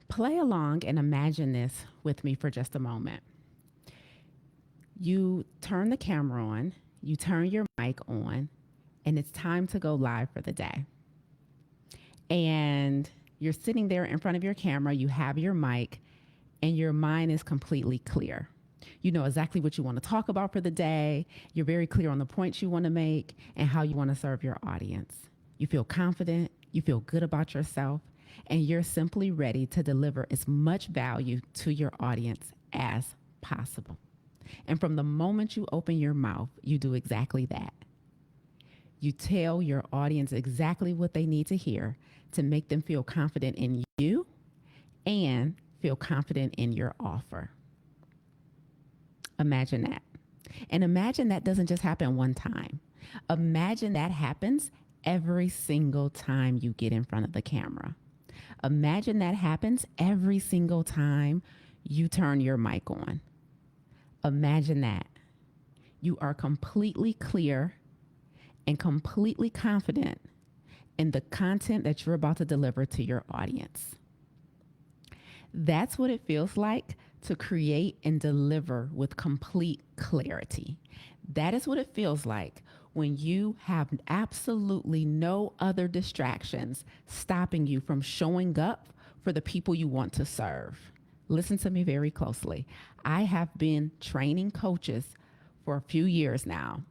Play along and imagine this with me for just a moment. You turn the camera on, you turn your mic on, and it's time to go live for the day. And you're sitting there in front of your camera, you have your mic, and your mind is completely clear. You know exactly what you want to talk about for the day. You're very clear on the points you want to make and how you want to serve your audience. You feel confident, you feel good about yourself, and you're simply ready to deliver as much value to your audience as possible. And from the moment you open your mouth, you do exactly that. You tell your audience exactly what they need to hear to make them feel confident in you and feel confident in your offer. Imagine that. And imagine that doesn't just happen one time. Imagine that happens every single time you get in front of the camera. Imagine that happens every single time you turn your mic on. Imagine that. You are completely clear and completely confident in the content that you're about to deliver to your audience. That's what it feels like to create and deliver with complete clarity. That is what it feels like when you have absolutely no other distractions stopping you from showing up for the people you want to serve. Listen to me very closely. I have been training coaches for a few years now.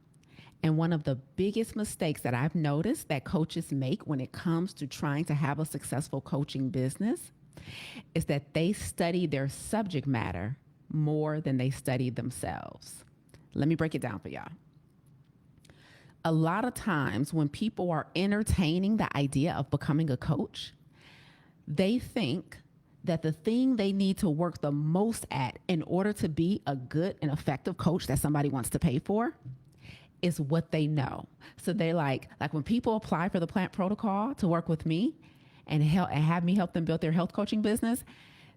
And one of the biggest mistakes that I've noticed that coaches make when it comes to trying to have a successful coaching business is that they study their subject matter more than they study themselves. Let me break it down for y'all. A lot of times when people are entertaining the idea of becoming a coach, they think that the thing they need to work the most at in order to be a good and effective coach that somebody wants to pay for is what they know. So they like when people apply for the plant protocol to work with me and have me help them build their health coaching business,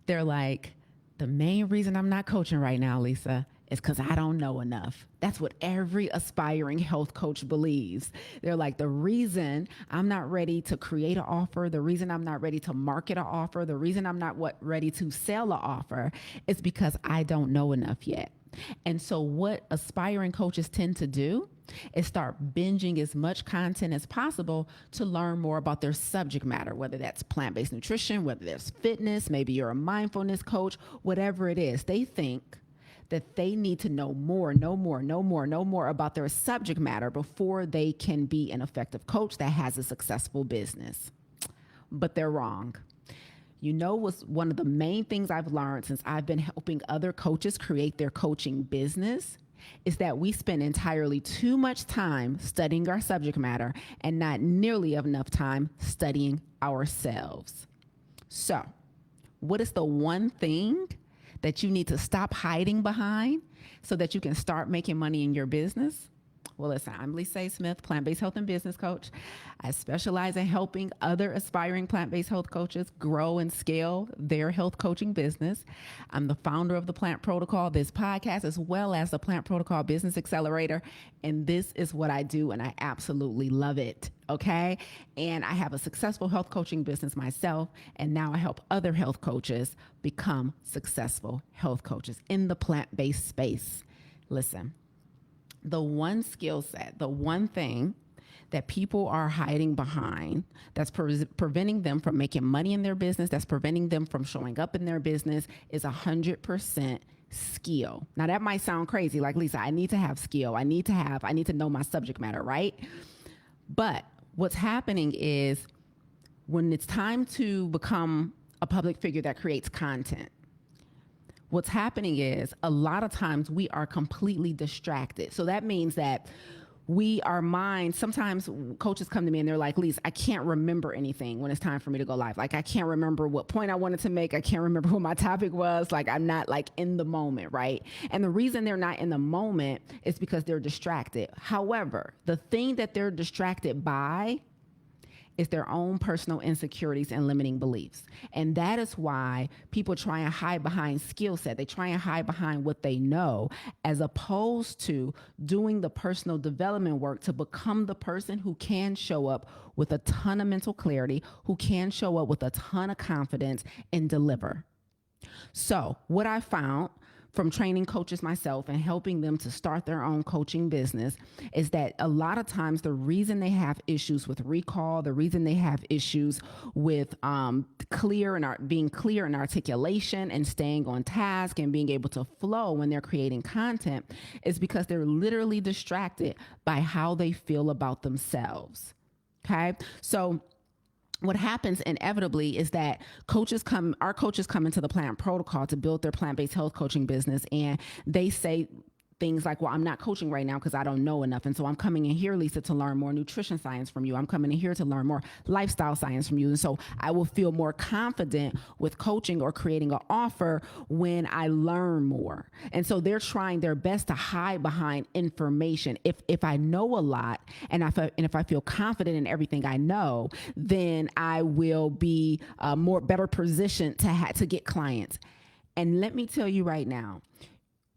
they're like, the main reason I'm not coaching right now, Lisa, is because I don't know enough. That's what every aspiring health coach believes. They're like, the reason I'm not ready to create an offer, the reason I'm not ready to market an offer, the reason I'm not ready to sell an offer is because I don't know enough yet. And so what aspiring coaches tend to do is start binging as much content as possible to learn more about their subject matter, whether that's plant-based nutrition, whether there's fitness, maybe you're a mindfulness coach, whatever it is. They think that they need to know more about their subject matter before they can be an effective coach that has a successful business. But they're wrong. You know what's one of the main things I've learned since I've been helping other coaches create their coaching business is that we spend entirely too much time studying our subject matter and not nearly enough time studying ourselves. So, what is the one thing that you need to stop hiding behind so that you can start making money in your business? Well, listen, I'm Lisa Smith, plant-based health and business coach. I specialize in helping other aspiring plant-based health coaches grow and scale their health coaching business. I'm the founder of the Plant Protocol, this podcast, as well as the Plant Protocol Business Accelerator. And this is what I do, and I absolutely love it. Okay. And I have a successful health coaching business myself. And now I help other health coaches become successful health coaches in the plant-based space. Listen. The one skill set, the one thing that people are hiding behind that's preventing them from making money in their business, that's preventing them from showing up in their business is 100% skill. Now that might sound crazy, like, Lisa, I need to have skill. I need to know my subject matter, right? But what's happening is when it's time to become a public figure that creates content, what's happening is a lot of times we are completely distracted. So that means that our minds, sometimes coaches come to me and they're like, Lisa, I can't remember anything when it's time for me to go live. Like, I can't remember what point I wanted to make. I can't remember what my topic was. Like, I'm not like in the moment, right? And the reason they're not in the moment is because they're distracted. However, the thing that they're distracted by is their own personal insecurities and limiting beliefs. And that is why people try and hide behind skill set. They try and hide behind what they know, as opposed to doing the personal development work to become the person who can show up with a ton of mental clarity, who can show up with a ton of confidence and deliver. So what I found from training coaches myself and helping them to start their own coaching business is that a lot of times the reason they have issues with recall, the reason they have issues with being clear in articulation and staying on task and being able to flow when they're creating content is because they're literally distracted by how they feel about themselves. Okay, so what happens inevitably is that our coaches come into the Plant Protocol to build their plant-based health coaching business, and they say things like, well, I'm not coaching right now because I don't know enough. And so I'm coming in here, Lisa, to learn more nutrition science from you. I'm coming in here to learn more lifestyle science from you. And so I will feel more confident with coaching or creating an offer when I learn more. And so they're trying their best to hide behind information. If I know a lot and if I feel confident in everything I know, then I will be better positioned to get clients. And let me tell you right now,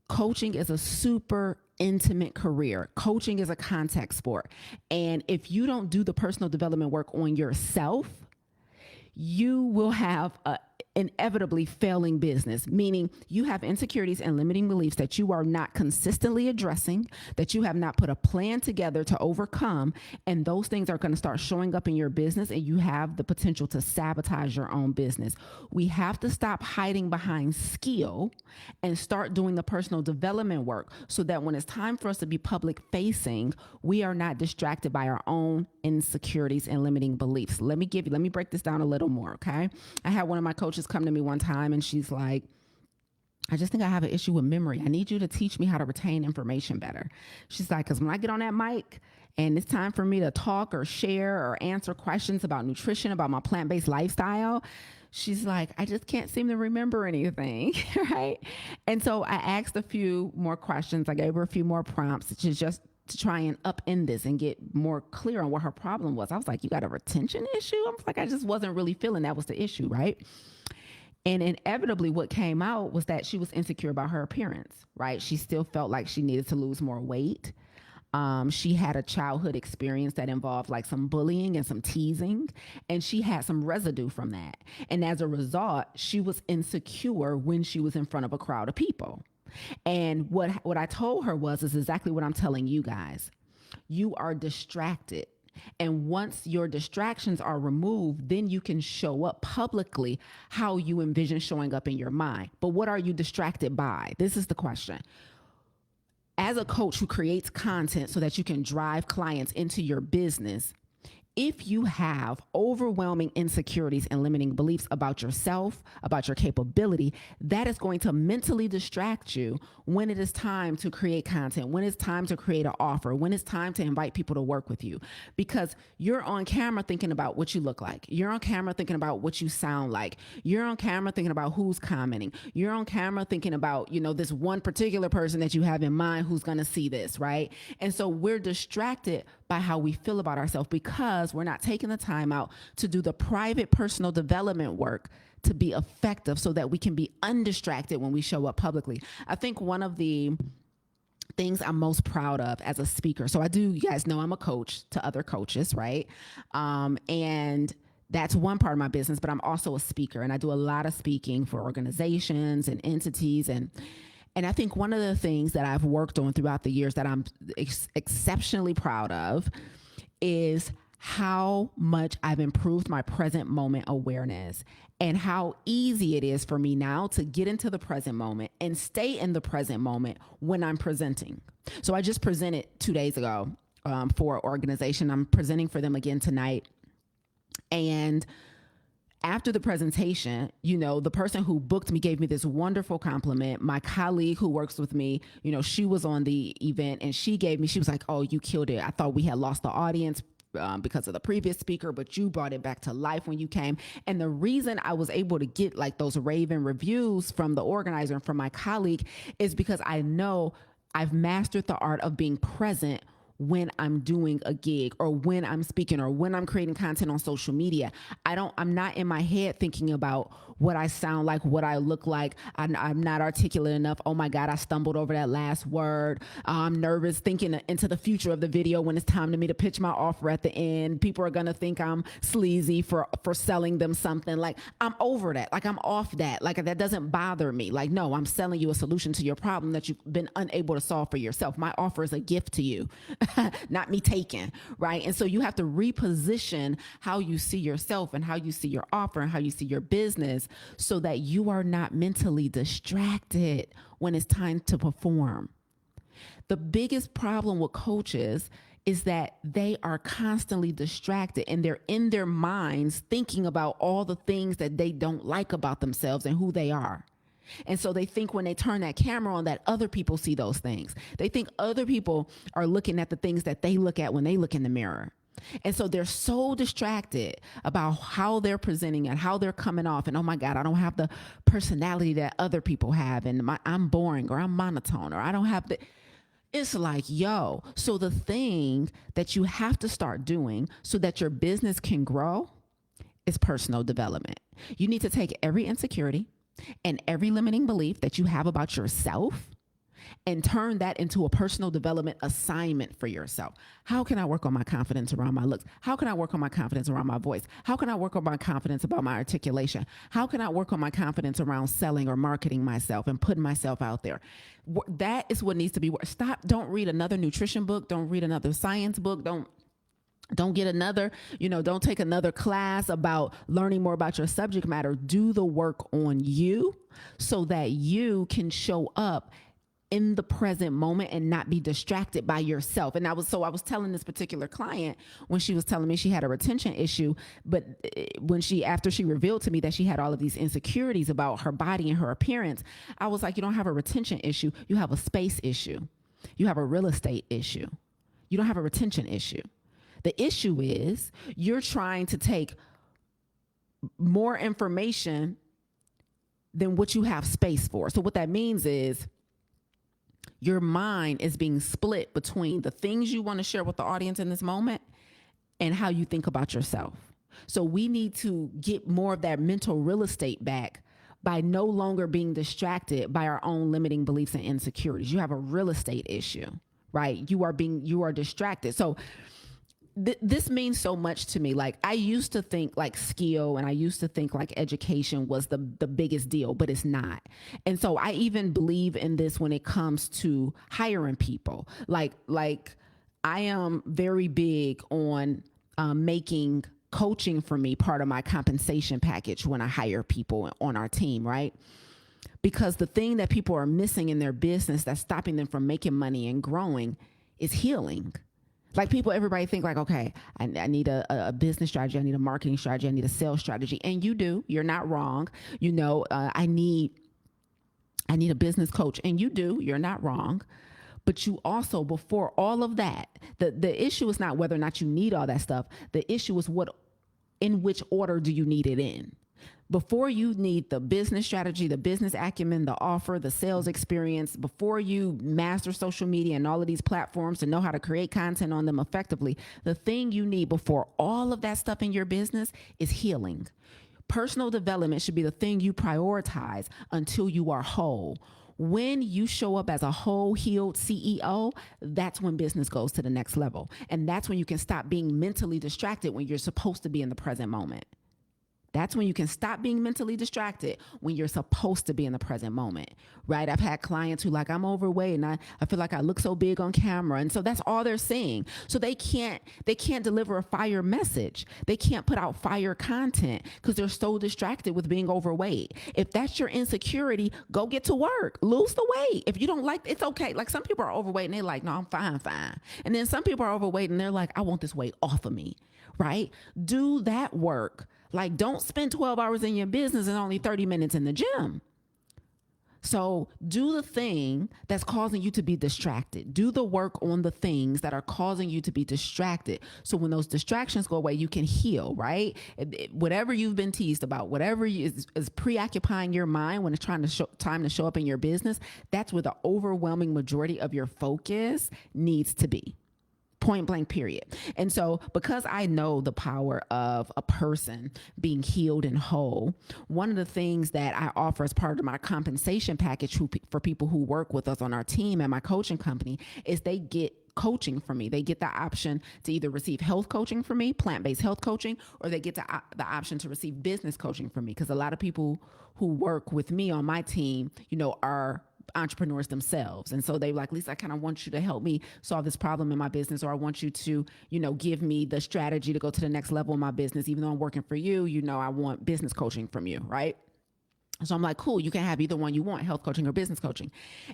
coaching is a super intimate career. Coaching is a contact sport. And if you don't do the personal development work on yourself, you will have a inevitably failing business, meaning you have insecurities and limiting beliefs that you are not consistently addressing, that you have not put a plan together to overcome, and those things are going to start showing up in your business, and you have the potential to sabotage your own business. We have to stop hiding behind skill and start doing the personal development work so that when it's time for us to be public facing, we are not distracted by our own insecurities and limiting beliefs. Let me break this down a little more, okay? I had one of my coaches come to me one time and she's like, I just think I have an issue with memory. I need you to teach me how to retain information better. She's like, because when I get on that mic and it's time for me to talk or share or answer questions about nutrition, about my plant-based lifestyle, she's like, I just can't seem to remember anything, right? And so I asked a few more questions. I gave her a few more prompts to try and upend this and get more clear on what her problem was. I was like, you got a retention issue? I was like, I just wasn't really feeling that was the issue, right? And inevitably what came out was that she was insecure about her appearance, right? She still felt like she needed to lose more weight. She had a childhood experience that involved like some bullying and some teasing, and she had some residue from that. And as a result, she was insecure when she was in front of a crowd of people. And what I told her is exactly what I'm telling you guys. You are distracted. And once your distractions are removed, then you can show up publicly how you envision showing up in your mind. But what are you distracted by? This is the question. As a coach who creates content so that you can drive clients into your business, if you have overwhelming insecurities and limiting beliefs about yourself, about your capability, that is going to mentally distract you when it is time to create content, when it's time to create an offer, when it's time to invite people to work with you, because you're on camera thinking about what you look like. You're on camera thinking about what you sound like. You're on camera thinking about who's commenting. You're on camera thinking about, this one particular person that you have in mind who's going to see this, right? And so we're distracted by how we feel about ourselves because we're not taking the time out to do the private personal development work to be effective so that we can be undistracted when we show up publicly. I think one of the things I'm most proud of as a speaker, so you guys know I'm a coach to other coaches, right? And that's one part of my business, but I'm also a speaker, and I do a lot of speaking for organizations and entities. And I think one of the things that I've worked on throughout the years that I'm exceptionally proud of is how much I've improved my present moment awareness and how easy it is for me now to get into the present moment and stay in the present moment when I'm presenting. So I just presented 2 days ago for an organization. I'm presenting for them again tonight. And after the presentation, the person who booked me gave me this wonderful compliment. My colleague who works with me, she was on the event and she was like, oh, you killed it. I thought we had lost the audience because of the previous speaker, but you brought it back to life when you came. And the reason I was able to get like those raving reviews from the organizer and from my colleague is because I know I've mastered the art of being present when I'm doing a gig or when I'm speaking or when I'm creating content on social media. I'm not in my head thinking about what I sound like, what I look like. I'm not articulate enough. Oh my God, I stumbled over that last word. I'm nervous thinking into the future of the video when it's time to me to pitch my offer at the end. People are going to think I'm sleazy for selling them something. Like, I'm over that. Like, I'm off that. Like, that doesn't bother me. Like, no, I'm selling you a solution to your problem that you've been unable to solve for yourself. My offer is a gift to you, not me taking, right? And so you have to reposition how you see yourself and how you see your offer and how you see your business so that you are not mentally distracted when it's time to perform. The biggest problem with coaches is that they are constantly distracted and they're in their minds thinking about all the things that they don't like about themselves and who they are. And so they think when they turn that camera on that other people see those things. They think other people are looking at the things that they look at when they look in the mirror. And so they're so distracted about how they're presenting and how they're coming off. And oh my God, I don't have the personality that other people have. And I'm boring or I'm monotone or I don't have the... It's like, yo, so the thing that you have to start doing so that your business can grow is personal development. You need to take every insecurity and every limiting belief that you have about yourself and turn that into a personal development assignment for yourself. How can I work on my confidence around my looks? How can I work on my confidence around my voice? How can I work on my confidence about my articulation? How can I work on my confidence around selling or marketing myself and putting myself out there? That is what needs to be. Don't read another nutrition book. Don't read another science book. Don't get another, don't take another class about learning more about your subject matter. Do the work on you so that you can show up in the present moment and not be distracted by yourself. And I was telling this particular client when she was telling me she had a retention issue, but after she revealed to me that she had all of these insecurities about her body and her appearance, I was like, you don't have a retention issue. You have a space issue. You have a real estate issue. You don't have a retention issue. The issue is you're trying to take more information than what you have space for. So what that means is your mind is being split between the things you want to share with the audience in this moment and how you think about yourself. So we need to get more of that mental real estate back by no longer being distracted by our own limiting beliefs and insecurities. You have a real estate issue, right? You are distracted. So this means so much to me. Like, I used to think like skill and I used to think like education was the biggest deal, but it's not. And so I even believe in this when it comes to hiring people. Like I am very big on making coaching for me part of my compensation package when I hire people on our team, right? Because the thing that people are missing in their business that's stopping them from making money and growing is healing. Like, everybody think like, okay, I need a business strategy. I need a marketing strategy. I need a sales strategy. And you do, you're not wrong. I need a business coach, and you do, you're not wrong. But you also, before all of that, the issue is not whether or not you need all that stuff. The issue is in which order do you need it in? Before you need the business strategy, the business acumen, the offer, the sales experience, before you master social media and all of these platforms to know how to create content on them effectively, the thing you need before all of that stuff in your business is healing. Personal development should be the thing you prioritize until you are whole. When you show up as a whole, healed CEO, that's when business goes to the next level. And that's when you can stop being mentally distracted when you're supposed to be in the present moment. That's when you can stop being mentally distracted when you're supposed to be in the present moment, right? I've had clients who like, I'm overweight and I feel like I look so big on camera. And so that's all they're seeing. So they can't deliver a fire message. They can't put out fire content because they're so distracted with being overweight. If that's your insecurity, go get to work, lose the weight. If you don't like, it's okay. Like, some people are overweight and they're like, no, I'm fine. And then some people are overweight and they're like, I want this weight off of me, right? Do that work. Like, don't spend 12 hours in your business and only 30 minutes in the gym. So do the thing that's causing you to be distracted. Do the work on the things that are causing you to be distracted. So when those distractions go away, you can heal, right? Whatever you've been teased about, whatever is preoccupying your mind when it's time to show up in your business, that's where the overwhelming majority of your focus needs to be. point blank, period. And so because I know the power of a person being healed and whole, one of the things that I offer as part of my compensation package for people who work with us on our team and my coaching company is they get coaching from me. They get the option to either receive health coaching from me, plant-based health coaching, or they get the option to receive business coaching from me. Because a lot of people who work with me on my team, are entrepreneurs themselves. And so they like, Lisa, I kind of want you to help me solve this problem in my business, or I want you to, give me the strategy to go to the next level in my business. Even though I'm working for you, I want business coaching from you, right? So I'm like, cool, you can have either one you want, health coaching or business coaching.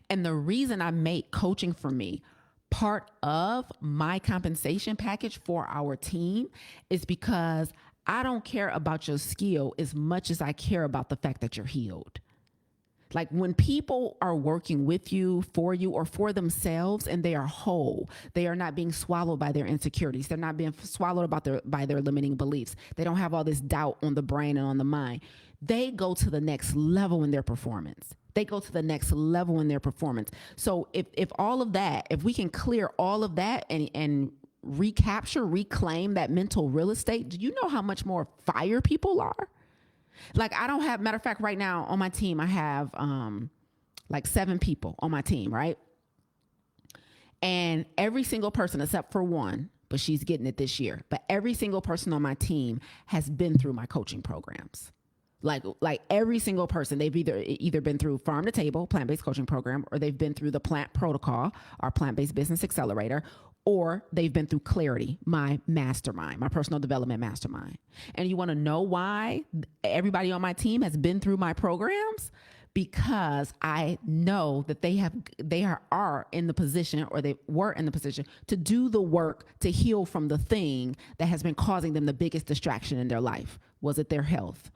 And the reason I make coaching for me part of my compensation package for our team is because I don't care about your skill as much as I care about the fact that you're healed. Like when people are working with you, or for themselves, and they are whole, they are not being swallowed by their insecurities. They're not being swallowed by their limiting beliefs. They don't have all this doubt on the brain and on the mind. They go to the next level in their performance. So if all of that, if we can clear all of that and reclaim that mental real estate, do you know how much more fire people are? Like matter of fact, right now on my team, I have like 7 people on my team, right? And every single person except for one, but she's getting it this year, but every single person on my team has been through my coaching programs. Like every single person, they've either been through Farm to Table, plant-based coaching program, or they've been through the Plant Protocol, our plant-based business accelerator, or they've been through Clarity, my mastermind, my personal development mastermind. And you want to know why everybody on my team has been through my programs? Because I know that they are in the position, or they were in the position to do the work to heal from the thing that has been causing them the biggest distraction in their life. Was it their health?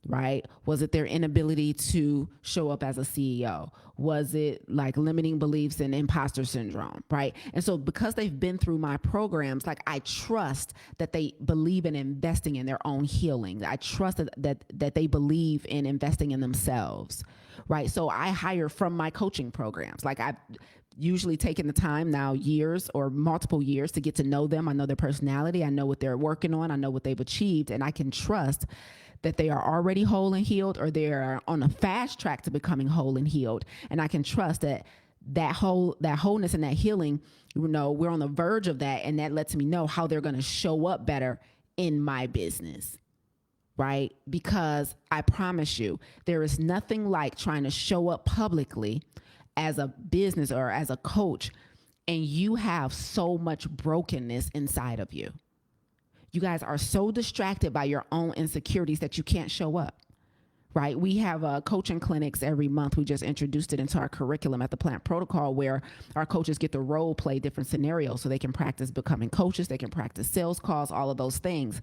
Right? Was it their inability to show up as a CEO? Was it like limiting beliefs and imposter syndrome? Right? And so because they've been through my programs, like I trust that they believe in investing in their own healing. I trust that they believe in investing in themselves. Right? So I hire from my coaching programs. Like I've usually taken the time now, years or multiple years, to get to know them. I know their personality. I know what they're working on. I know what they've achieved. And I can trust that they are already whole and healed, or they are on a fast track to becoming whole and healed. And I can trust that wholeness and that healing, we're on the verge of that. And that lets me know how they're going to show up better in my business. Right? Because I promise you, there is nothing like trying to show up publicly as a business or as a coach, and you have so much brokenness inside of you. You guys are so distracted by your own insecurities that you can't show up, right? We have coaching clinics every month. We just introduced it into our curriculum at the Plant Protocol, where our coaches get to role play different scenarios so they can practice becoming coaches. They can practice sales calls, all of those things.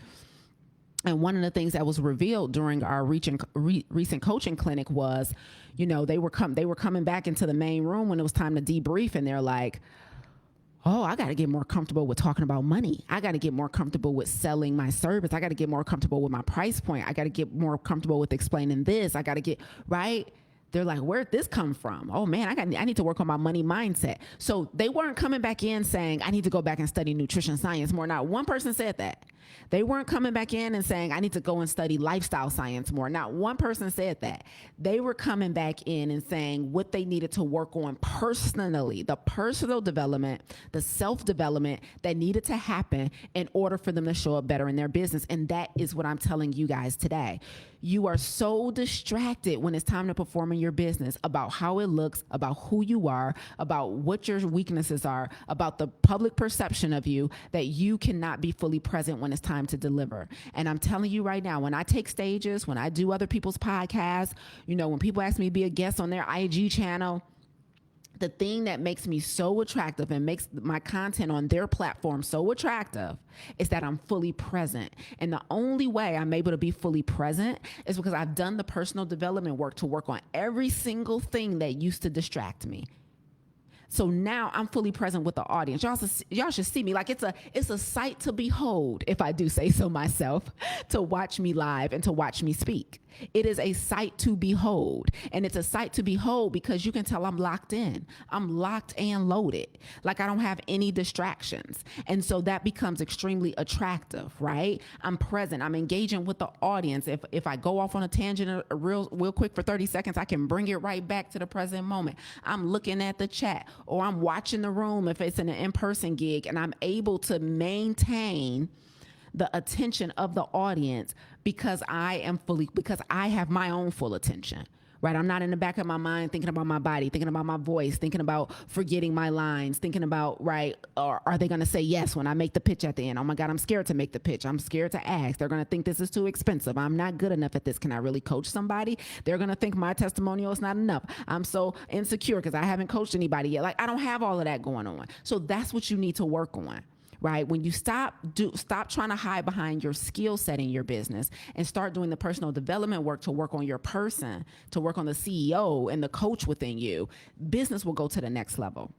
And one of the things that was revealed during our recent coaching clinic was, they were coming back into the main room when it was time to debrief, and they're like, oh, I got to get more comfortable with talking about money. I got to get more comfortable with selling my service. I got to get more comfortable with my price point. I got to get more comfortable with explaining this. I got to get right. They're like, where'd this come from? Oh man, I need to work on my money mindset. So they weren't coming back in saying, I need to go back and study nutrition science more. Not one person said that. They weren't coming back in and saying, I need to go and study lifestyle science more. Not one person said that. They were coming back in and saying what they needed to work on personally, the personal development, the self-development that needed to happen in order for them to show up better in their business. And that is what I'm telling you guys today. You are so distracted when it's time to perform in your business about how it looks, about who you are, about what your weaknesses are, about the public perception of you, that you cannot be fully present when it's time to deliver. And I'm telling you right now, when I take stages, when I do other people's podcasts, when people ask me to be a guest on their IG channel, the thing that makes me so attractive and makes my content on their platform so attractive is that I'm fully present. And the only way I'm able to be fully present is because I've done the personal development work to work on every single thing that used to distract me. So now I'm fully present with the audience. Y'all should see me. Like it's a sight to behold, if I do say so myself, to watch me live and to watch me speak. It is a sight to behold. And it's a sight to behold because you can tell I'm locked in. I'm locked and loaded. Like I don't have any distractions. And so that becomes extremely attractive, right? I'm present. I'm engaging with the audience. If I go off on a tangent real quick for 30 seconds, I can bring it right back to the present moment. I'm looking at the chat or I'm watching the room if it's an in-person gig, and I'm able to maintain the attention of the audience because I have my own full attention, right? I'm not in the back of my mind thinking about my body, thinking about my voice, thinking about forgetting my lines, thinking about, right, or are they going to say yes when I make the pitch at the end? Oh my God, I'm scared to make the pitch. I'm scared to ask. They're going to think this is too expensive. I'm not good enough at this. Can I really coach somebody? They're going to think my testimonial is not enough. I'm so insecure because I haven't coached anybody yet. Like I don't have all of that going on. So that's what you need to work on. Right? When you stop trying to hide behind your skill set in your business and start doing the personal development work to work on your person, to work on the CEO and the coach within you, business will go to the next level.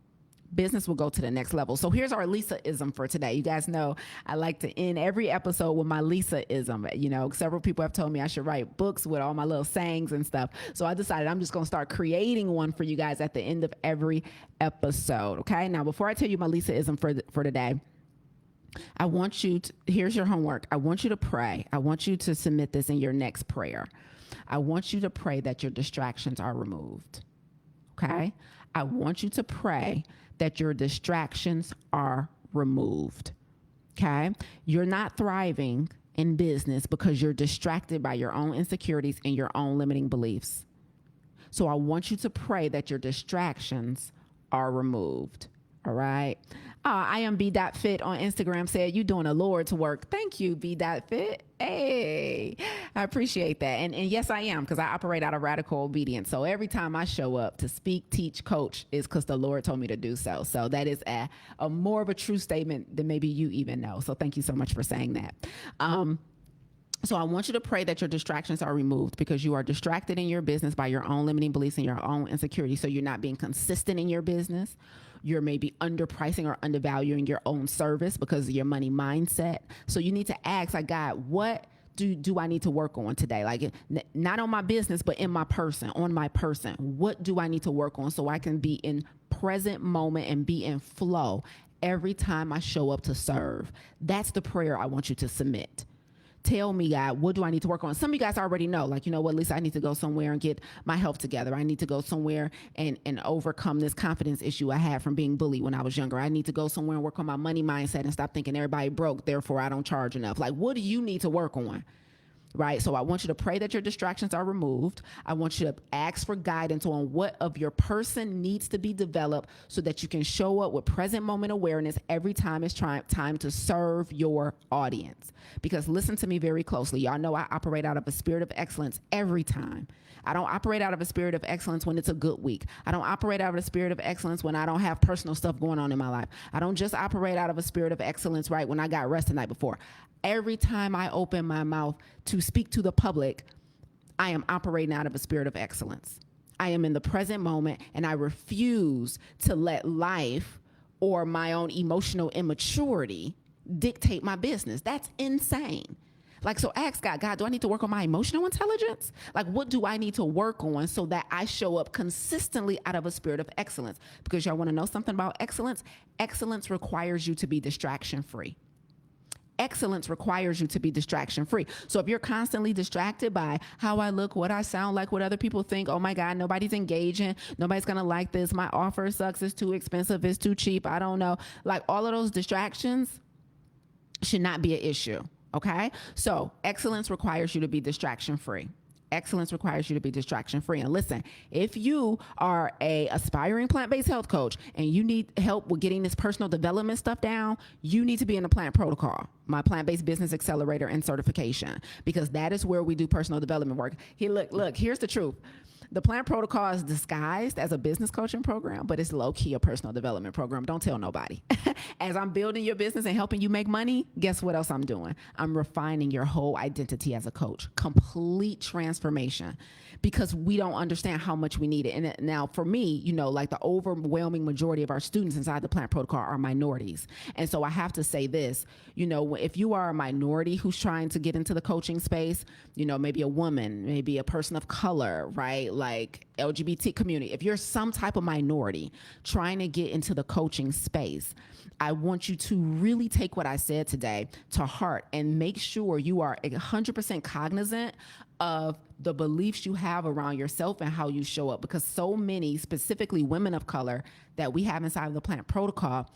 Business will go to the next level. So here's our Lisa-ism for today. You guys know I like to end every episode with my Lisa-ism. You know, several people have told me I should write books with all my little sayings and stuff. So I decided I'm just going to start creating one for you guys at the end of every episode. Okay. Now, before I tell you my Lisa-ism for today, I want you to, here's your homework. I want you to pray. I want you to submit this in your next prayer. I want you to pray that your distractions are removed. Okay? I want you to pray that your distractions are removed. Okay? You're not thriving in business because you're distracted by your own insecurities and your own limiting beliefs. So I want you to pray that your distractions are removed. All right. I am B.Fit on Instagram said, you doing the Lord's work. Thank you, B.Fit. Hey, I appreciate that. And yes, I am, because I operate out of radical obedience. So every time I show up to speak, teach, coach is because the Lord told me to do so. So that is a more of a true statement than maybe you even know. So thank you so much for saying that. So I want you to pray that your distractions are removed because you are distracted in your business by your own limiting beliefs and your own insecurities. So you're not being consistent in your business. You're maybe underpricing or undervaluing your own service because of your money mindset. So you need to ask, like, God, what do I need to work on today? Like not on my business, but in my person, on my person. What do I need to work on so I can be in present moment and be in flow every time I show up to serve? That's the prayer I want you to submit. Tell me, God, what do I need to work on? Some of you guys already know, like, you know what, Lisa, I need to go somewhere and get my health together. I need to go somewhere and overcome this confidence issue I had from being bullied when I was younger. I need to go somewhere and work on my money mindset and stop thinking everybody broke, therefore I don't charge enough. Like, what do you need to work on? Right? So I want you to pray that your distractions are removed. I want you to ask for guidance on what of your person needs to be developed so that you can show up with present moment awareness every time it's time to serve your audience. Because listen to me very closely. Y'all know I operate out of a spirit of excellence every time. I don't operate out of a spirit of excellence when it's a good week. I don't operate out of a spirit of excellence when I don't have personal stuff going on in my life. I don't just operate out of a spirit of excellence, right, when I got rest the night before. Every time I open my mouth to speak to the public, I am operating out of a spirit of excellence. I am in the present moment, and I refuse to let life or my own emotional immaturity dictate my business. That's insane. Like, so ask God, do I need to work on my emotional intelligence? Like, what do I need to work on so that I show up consistently out of a spirit of excellence? Because y'all want to know something about excellence? Excellence requires you to be distraction-free. Excellence requires you to be distraction-free. So if you're constantly distracted by how I look, what I sound like, what other people think, oh my God, nobody's engaging, nobody's going to like this, my offer sucks, it's too expensive, it's too cheap, I don't know. Like, all of those distractions should not be an issue. Okay. So excellence requires you to be distraction free. Excellence requires you to be distraction free. And listen, if you are a aspiring plant-based health coach and you need help with getting this personal development stuff down, you need to be in the plant protocol, my plant-based business accelerator and certification, because that is where we do personal development work. Look, here's the truth. The Plant Protocol is disguised as a business coaching program, but it's low key a personal development program. Don't tell nobody. As I'm building your business and helping you make money, guess what else I'm doing? I'm refining your whole identity as a coach. Complete transformation, because we don't understand how much we need it. And now for me, you know, like the overwhelming majority of our students inside the Plant Protocol are minorities. And so I have to say this, you know, if you are a minority who's trying to get into the coaching space, you know, maybe a woman, maybe a person of color, right? Like LGBT community. If you're some type of minority trying to get into the coaching space, I want you to really take what I said today to heart and make sure you are 100% cognizant of the beliefs you have around yourself and how you show up. Because so many, specifically women of color, that we have inside of the Plant Protocol,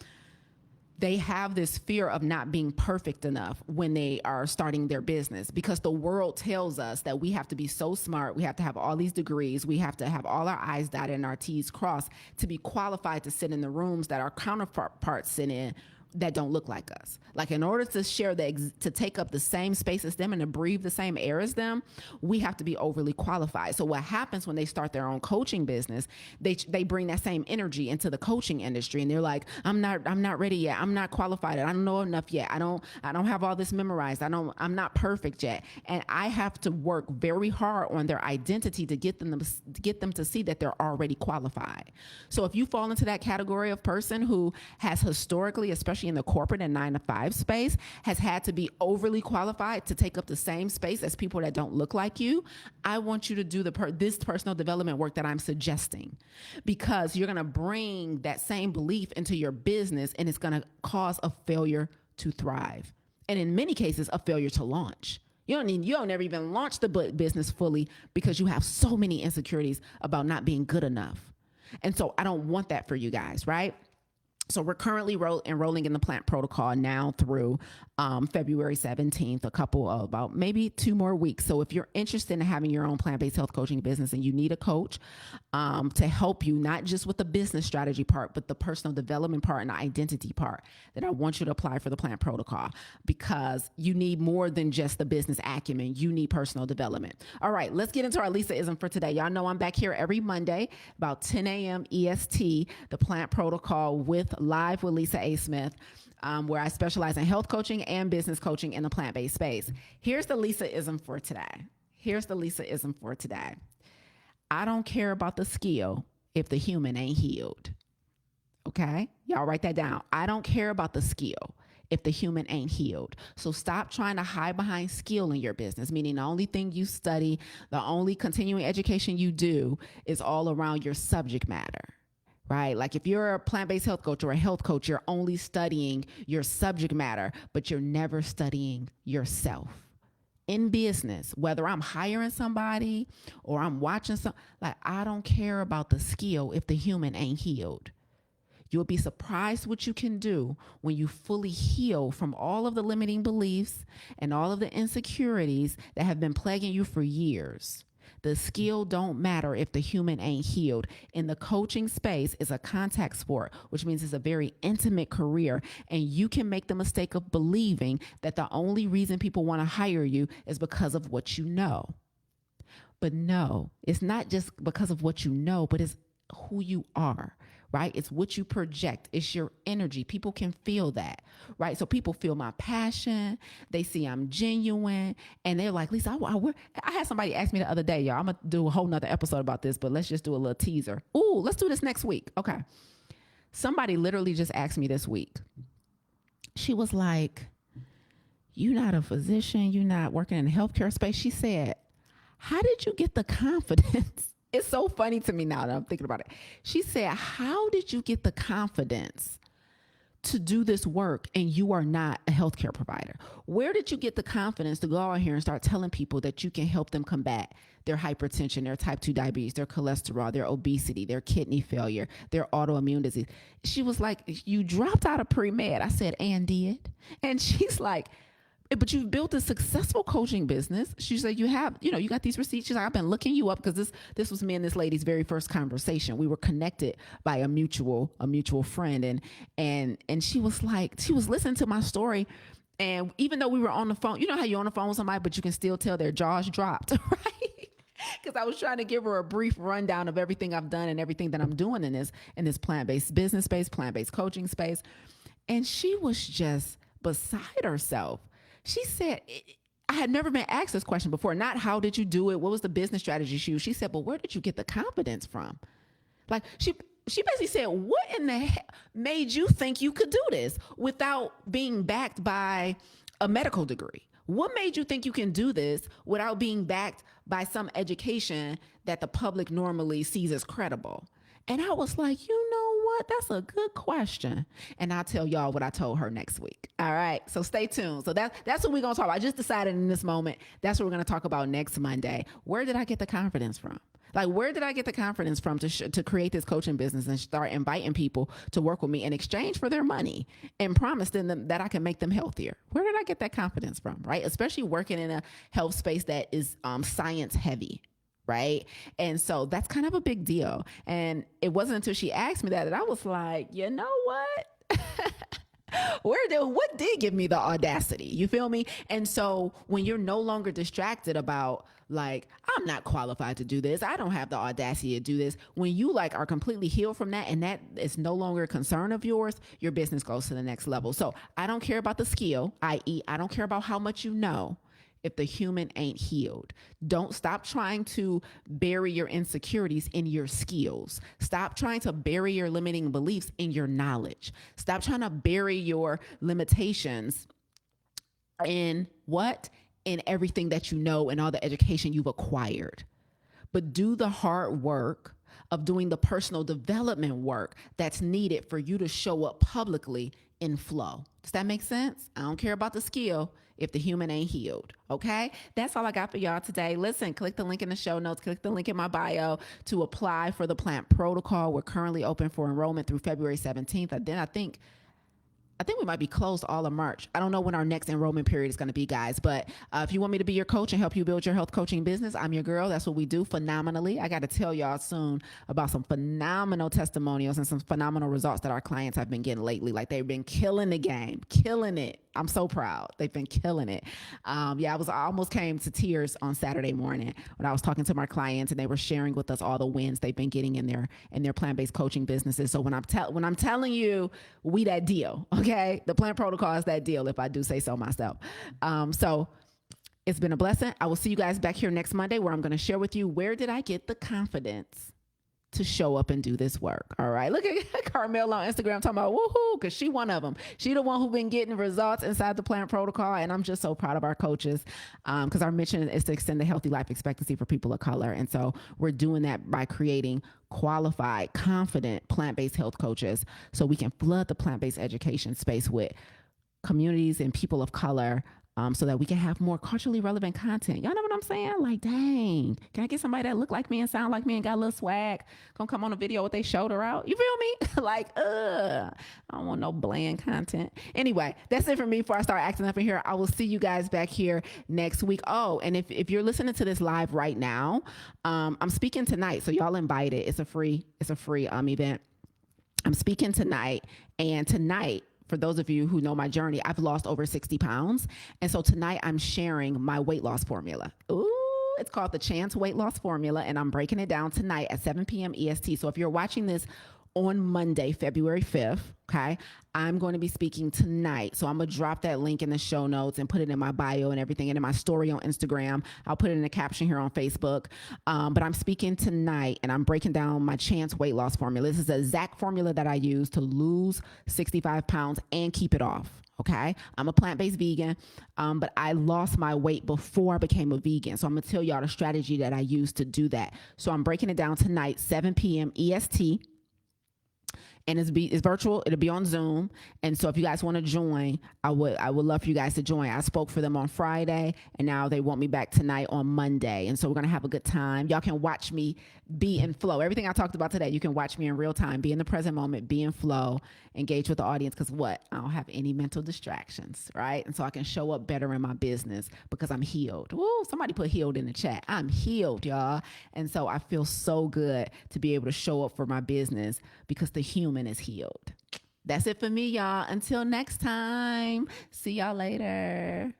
they have this fear of not being perfect enough when they are starting their business, because the world tells us that we have to be so smart, we have to have all these degrees, we have to have all our I's dotted and our T's crossed to be qualified to sit in the rooms that our counterparts sit in that don't look like us. Like, in order to share to take up the same space as them and to breathe the same air as them, we have to be overly qualified. So what happens when they start their own coaching business, they bring that same energy into the coaching industry, and they're like, I'm not ready yet. I'm not qualified. I don't know enough yet. I don't have all this memorized. I'm not perfect yet. And I have to work very hard on their identity to get them to see that they're already qualified. So if you fall into that category of person who has historically, especially in the corporate and 9-to-5 space, has had to be overly qualified to take up the same space as people that don't look like you, I want you to do this personal development work that I'm suggesting, because you're going to bring that same belief into your business, and it's going to cause a failure to thrive. And in many cases, a failure to launch. You'll never even launch the business fully because you have so many insecurities about not being good enough. And so I don't want that for you guys, right? So we're currently enrolling in the Plant Protocol now through February 17th, about maybe 2 more weeks. So if you're interested in having your own plant-based health coaching business and you need a coach to help you, not just with the business strategy part, but the personal development part and the identity part, then I want you to apply for the Plant Protocol, because you need more than just the business acumen. You need personal development. All right, let's get into our Lisa-ism for today. Y'all know I'm back here every Monday about 10 a.m. EST, the Plant Protocol live with Lisa A. Smith, where I specialize in health coaching and business coaching in the plant-based space. Here's the Lisa-ism for today. I don't care about the skill if the human ain't healed. Okay? Y'all write that down. I don't care about the skill if the human ain't healed. So stop trying to hide behind skill in your business, meaning the only thing you study, the only continuing education you do is all around your subject matter. Right? Like if you're a plant-based health coach or a health coach, you're only studying your subject matter, but you're never studying yourself. In business, whether I'm hiring somebody or I'm watching I don't care about the skill if the human ain't healed. You'll be surprised what you can do when you fully heal from all of the limiting beliefs and all of the insecurities that have been plaguing you for years. The skill don't matter if the human ain't healed. In the coaching space, it's a contact sport, which means it's a very intimate career. And you can make the mistake of believing that the only reason people want to hire you is because of what you know. But no, it's not just because of what you know, but it's who you are. Right? It's what you project. It's your energy. People can feel that, right? So people feel my passion. They see I'm genuine, and they're like, Lisa, I had somebody ask me the other day, y'all, I'm going to do a whole nother episode about this, but let's just do a little teaser. Ooh, let's do this next week. Okay. Somebody literally just asked me this week. She was like, you're not a physician. You're not working in the healthcare space. She said, how did you get the confidence? It's so funny to me now that I'm thinking about it. She said, how did you get the confidence to do this work and you are not a healthcare provider? Where did you get the confidence to go out here and start telling people that you can help them combat their hypertension, their type 2 diabetes, their cholesterol, their obesity, their kidney failure, their autoimmune disease? She was like, you dropped out of pre-med. I said, and did. And she's like, but you've built a successful coaching business. She said, you got these receipts. She's like, I've been looking you up, because this was me and this lady's very first conversation. We were connected by a mutual friend. And she was like, she was listening to my story. And even though we were on the phone, you know how you're on the phone with somebody, but you can still tell their jaws dropped, right? because I was trying to give her a brief rundown of everything I've done and everything that I'm doing in this plant-based business space, plant-based coaching space. And she was just beside herself. She said, I had never been asked this question before. Not how did you do it? What was the business strategy she used? She said, well, where did you get the confidence from? Like she basically said, what in the heck made you think you could do this without being backed by a medical degree? What made you think you can do this without being backed by some education that the public normally sees as credible? And I was like, you know what? That's a good question. And I'll tell y'all what I told her next week. All right. So stay tuned. So that's what we're going to talk about. I just decided in this moment, that's what we're going to talk about next Monday. Where did I get the confidence from? Like, where did I get the confidence from to create this coaching business and start inviting people to work with me in exchange for their money and promise them that I can make them healthier? Where did I get that confidence from, right? Especially working in a health space that is science heavy, right? And so that's kind of a big deal. And it wasn't until she asked me that I was like, you know what? What did give me the audacity? You feel me? And so when you're no longer distracted about like, I'm not qualified to do this, I don't have the audacity to do this. When you like are completely healed from that and that is no longer a concern of yours, your business goes to the next level. So I don't care about the skill, i.e. I don't care about how much you know if the human ain't healed. Don't stop trying to bury your insecurities in your skills. Stop trying to bury your limiting beliefs in your knowledge. Stop trying to bury your limitations in what? In everything that you know and all the education you've acquired. But do the hard work of doing the personal development work that's needed for you to show up publicly in flow. Does that make sense? I don't care about the skill if the human ain't healed. Okay. That's all I got for y'all today. Listen, click the link in the show notes, click the link in my bio to apply for the plant protocol. We're currently open for enrollment through February 17th. And then I think we might be closed all of March. I don't know when our next enrollment period is going to be, guys. But if you want me to be your coach and help you build your health coaching business, I'm your girl. That's what we do phenomenally. I got to tell y'all soon about some phenomenal testimonials and some phenomenal results that our clients have been getting lately. Like they've been killing the game, killing it. I'm so proud. They've been killing it. I almost came to tears on Saturday morning when I was talking to my clients and they were sharing with us all the wins they've been getting in their plant-based coaching businesses. So when I'm telling you, we that deal, okay? The plant protocol is that deal, if I do say so myself. So it's been a blessing. I will see you guys back here next Monday where I'm going to share with you, where did I get the confidence to show up and do this work? All right. Look at Carmel on Instagram talking about woohoo, because she one of them. She the one who been getting results inside the plant protocol. And I'm just so proud of our coaches because our mission is to extend the healthy life expectancy for people of color. And so we're doing that by creating qualified, confident plant-based health coaches so we can flood the plant-based education space with communities and people of color so that we can have more culturally relevant content. Y'all know what I'm saying? Like, dang, can I get somebody that look like me and sound like me and got a little swag? Gonna come on a video with their shoulder out. You feel me? Like, I don't want no bland content. Anyway, that's it for me before I start acting up in here. I will see you guys back here next week. Oh, and if you're listening to this live right now, I'm speaking tonight. So y'all invited. It's a free event. I'm speaking tonight, and tonight, for those of you who know my journey, I've lost over 60 pounds. And so tonight I'm sharing my weight loss formula. Ooh, it's called the Chance Weight Loss Formula. And I'm breaking it down tonight at 7 p.m. EST. So if you're watching this on Monday, February 5th, okay, I'm going to be speaking tonight. So I'm going to drop that link in the show notes and put it in my bio and everything, and in my story on Instagram. I'll put it in the caption here on Facebook. But I'm speaking tonight and I'm breaking down my Chance Weight Loss Formula. This is the exact formula that I use to lose 65 pounds and keep it off. Okay. I'm a plant-based vegan, but I lost my weight before I became a vegan. So I'm going to tell y'all the strategy that I use to do that. So I'm breaking it down tonight, 7 p.m. EST. And it's virtual. It'll be on Zoom. And so if you guys want to join, I would love for you guys to join. I spoke for them on Friday, and now they want me back tonight on Monday. And so we're going to have a good time. Y'all can watch me be in flow. Everything I talked about today, you can watch me in real time, be in the present moment, be in flow, engage with the audience. Because what? I don't have any mental distractions, right? And so I can show up better in my business because I'm healed. Woo, somebody put healed in the chat. I'm healed, y'all. And so I feel so good to be able to show up for my business because the human is healed. That's it for me, y'all. Until next time. See y'all later.